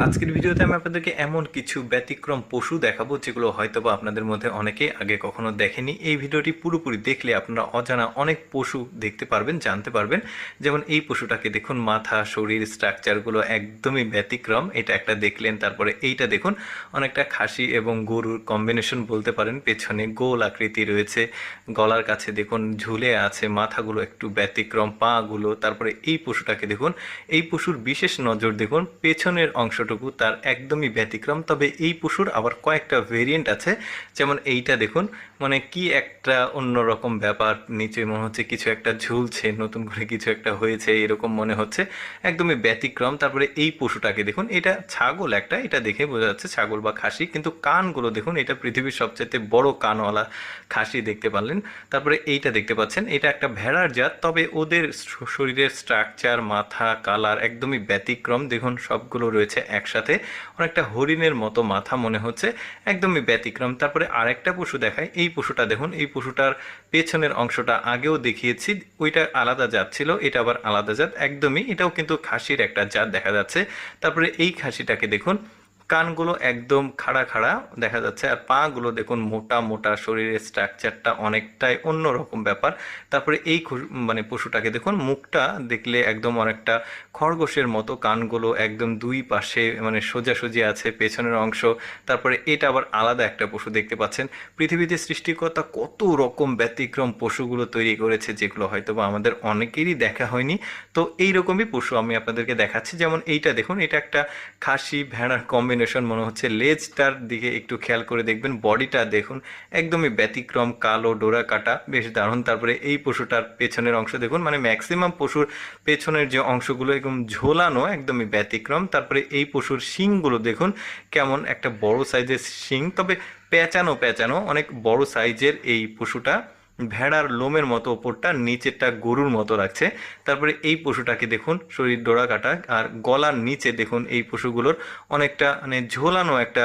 আজকের ভিডিওতে আমি আপনাদেরকে এমন কিছু ব্যতিক্রম পশু দেখাবো যেগুলো হয়তোবা আপনাদের মধ্যে অনেকেই আগে কখনো দেখেনি। এই ভিডিওটি পুরোপুরি দেখলে আপনারা অজানা অনেক পশু দেখতে পারবেন, জানতে পারবেন। যেমন এই পশুটাকে দেখুন, মাথা, শরীর, স্ট্রাকচারগুলো একদমই ব্যতিক্রম। এটা একটা দেখলেন। তারপরে এইটা দেখুন, অনেকটা খাসি এবং গরুর কম্বিনেশন বলতে পারেন। পেছনে গোল আকৃতি রয়েছে, গলার কাছে দেখুন ঝুলে আছে, মাথাগুলো একটু ব্যতিক্রম, পাগুলো। তারপরে এই পশুটাকে দেখুন, এই পশুর বিশেষ নজর দেখুন, পেছনের অংশটুকু তার একদমই ব্যতিক্রম। তবে এই পশুর আবার কয়েকটা ভেরিয়েন্ট আছে। যেমন এইটা দেখুন, মানে কি একটা অন্যরকম ব্যাপার, নিচে মনে হচ্ছে কিছু একটা ঝুলছে, নতুন করে কিছু একটা হয়েছে এরকম মনে হচ্ছে, একদমই ব্যতিক্রম। তারপরে এই পশুটাকে দেখুন, এটা ছাগল একটা, এটা দেখে বোঝা যাচ্ছে ছাগল বা খাসি, কিন্তু কানগুলো দেখুন, এটা পৃথিবীর সবচেয়ে বড় কানওয়ালা খাসি দেখতে পারলেন। তারপরে এইটা দেখতে পাচ্ছেন, এটা একটা ভেড়ার জাত, তবে ওদের শরীরের স্ট্রাকচার, মাথা, কালার একদমই ব্যতিক্রম। দেখুন সবগুলো রয়েছে একসাথে, অনেকটা হরিণের মতো মাথা মনে হচ্ছে, একদমই ব্যতিক্রম। তারপরে আরেকটা পশু দেখায়, এই পশুটা দেখুন, এই পশুটার পেছনের অংশটা আগেও দেখিয়েছি, ওইটা আলাদা জাত ছিল, এটা আবার আলাদা জাত একদমই, এটাও কিন্তু খাসির একটা জাত দেখা যাচ্ছে। তারপরে এই খাসিটাকে দেখুন, কানগুলো একদম খাড়া খাড়া দেখা যাচ্ছে, আর পা গুলো দেখুন মোটা মোটা, শরীরের স্ট্রাকচারটা অনেকটাই অন্যরকম ব্যাপার। তারপরে এই মানে পশুটাকে দেখুন, মুখটা দেখলে একদম অনেকটা খরগোশের মতো, কানগুলো একদম দুই পাশে মানে সোজাসুজি আছে, পেছনের অংশ। তারপরে এটা আবার আলাদা একটা পশু দেখতে পাচ্ছেন। পৃথিবীতে সৃষ্টিকর্তা কত রকম ব্যতিক্রম পশুগুলো তৈরি করেছে, যেগুলো হয়তো বা আমাদের অনেকেরই দেখা হয়নি। তো এই রকমই পশু আমি আপনাদেরকে দেখাচ্ছি। যেমন এইটা দেখুন, এটা একটা খাসি ভেড়ার কম্বিনেশন মনে হচ্ছে। লেজটার দিকে একটু খেয়াল করে দেখবেন, বডিটা দেখুন একদমই ব্যতিক্রম, কালো ডোরা কাটা, বেশ দারুণ। তারপরে এই পশুটার পেছনের অংশ দেখুন, মানে ম্যাক্সিমাম পশুর পেছনের যে অংশগুলো একদম ঝোলানো, একদমই ব্যতিক্রম। তারপরে এই পশুর শিংগুলো দেখুন, কেমন একটা বড় সাইজের শিং, তবে পেঁচানো পেঁচানো, অনেক বড় সাইজের এই পশুটা। ভেড়ার লোমের মতো ওপরটা, নিচেরটা গরুর মতো লাগছে। তারপরে এই পশুটাকে দেখুন, শরীর ডোরা কাটা, আর গলার নিচে দেখুন এই পশুগুলোর অনেকটা মানে ঝোলানো একটা,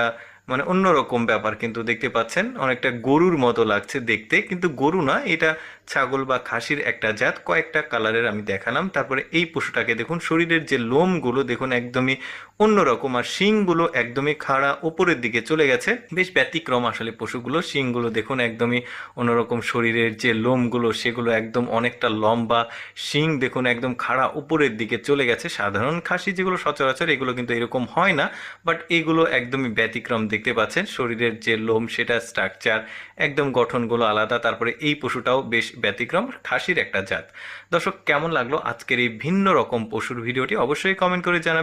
মানে অন্যরকম ব্যাপার কিন্তু দেখতে পাচ্ছেন, অনেকটা গরুর মতো লাগছে দেখতে, কিন্তু গরু না, এটা ছাগল বা খাসির একটা জাত। কয়েকটা কালারের আমি দেখালাম। তারপরে এই পশুটাকে দেখুন, শরীরের যে লোমগুলো দেখুন একদমই অন্যরকম, আর শিংগুলো একদমই খাড়া ওপরের দিকে চলে গেছে, বেশ ব্যতিক্রম আসলে পশুগুলো। শিংগুলো দেখুন একদমই অন্যরকম, শরীরের যে লোমগুলো সেগুলো একদম অনেকটা লম্বা, শিং দেখুন একদম খাড়া উপরের দিকে চলে গেছে। সাধারণ খাসি যেগুলো সচরাচর, এগুলো কিন্তু এরকম হয় না, বাট এগুলো একদমই ব্যতিক্রম দেখতে পাচ্ছেন। শরীরের যে লোম, সেটা স্ট্রাকচার একদম, গঠনগুলো আলাদা। তারপরে এই পশুটাও বেশ ব্যতিক্রম, খাসির একটা জাত। দর্শক, কেমন লাগলো আজকের এই ভিন্ন রকম পশুর ভিডিওটি অবশ্যই কমেন্ট করে জানাবেন।